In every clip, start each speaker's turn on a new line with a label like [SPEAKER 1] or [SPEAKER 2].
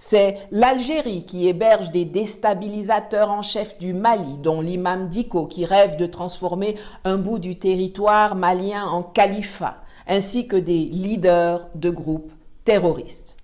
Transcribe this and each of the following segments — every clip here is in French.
[SPEAKER 1] C'est l'Algérie qui héberge des déstabilisateurs en chef du Mali, dont l'imam Dicko qui rêve de transformer un bout du territoire malien en califat, ainsi que des leaders de groupes terroristes.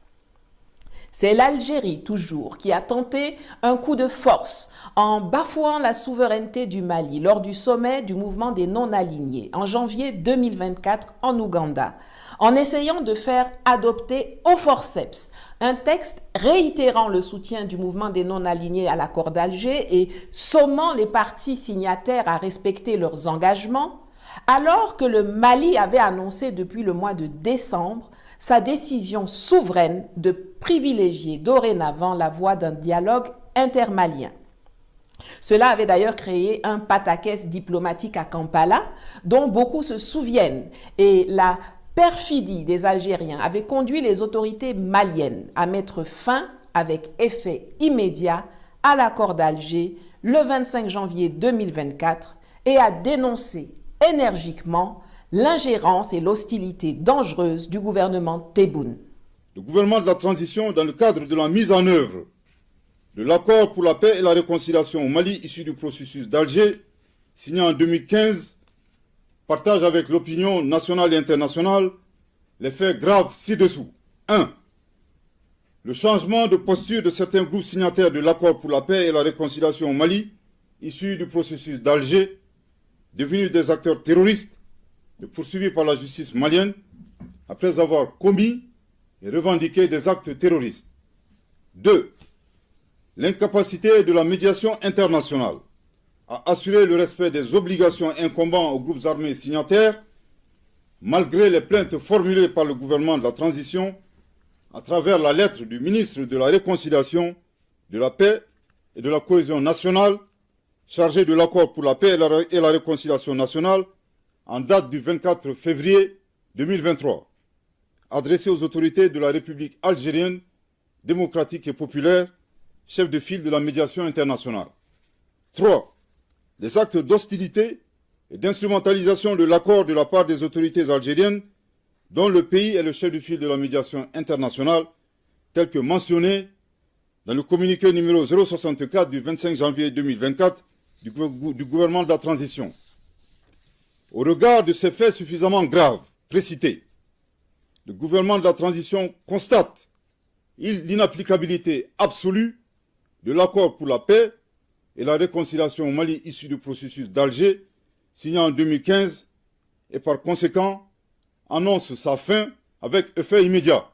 [SPEAKER 1] C'est l'Algérie, toujours, qui a tenté un coup de force en bafouant la souveraineté du Mali lors du sommet du mouvement des non-alignés en janvier 2024 en Ouganda, en essayant de faire adopter au forceps un texte réitérant le soutien du mouvement des non-alignés à l'accord d'Alger et sommant les parties signataires à respecter leurs engagements, alors que le Mali avait annoncé depuis le mois de décembre sa décision souveraine de privilégier dorénavant la voie d'un dialogue intermalien. Cela avait d'ailleurs créé un pataquès diplomatique à Kampala, dont beaucoup se souviennent, et la perfidie des Algériens avait conduit les autorités maliennes à mettre fin avec effet immédiat à l'accord d'Alger le 25 janvier 2024 et à dénoncer énergiquement l'ingérence et l'hostilité dangereuse du gouvernement Tebboune.
[SPEAKER 2] Le gouvernement de la transition, dans le cadre de la mise en œuvre de l'accord pour la paix et la réconciliation au Mali issu du processus d'Alger, signé en 2015, partage avec l'opinion nationale et internationale les faits graves ci-dessous. 1. Le changement de posture de certains groupes signataires de l'accord pour la paix et la réconciliation au Mali, issu du processus d'Alger, devenus des acteurs terroristes, poursuivis par la justice malienne, après avoir commis et revendiqué des actes terroristes. 2. L'incapacité de la médiation internationale à assurer le respect des obligations incombant aux groupes armés signataires, malgré les plaintes formulées par le gouvernement de la transition à travers la lettre du ministre de la Réconciliation, de la Paix et de la Cohésion nationale, chargé de l'accord pour la paix et la réconciliation nationale, en date du 24 février 2023, adressée aux autorités de la République algérienne, démocratique et populaire, chef de file de la médiation internationale. 3. Les actes d'hostilité et d'instrumentalisation de l'accord de la part des autorités algériennes, dont le pays est le chef de file de la médiation internationale, tel que mentionné dans le communiqué numéro 064 du 25 janvier 2024 du gouvernement de la transition. Au regard de ces faits suffisamment graves, précités, le gouvernement de la transition constate l'inapplicabilité absolue de l'accord pour la paix et la réconciliation au Mali issu du processus d'Alger, signé en 2015, et par conséquent annonce sa fin avec effet immédiat.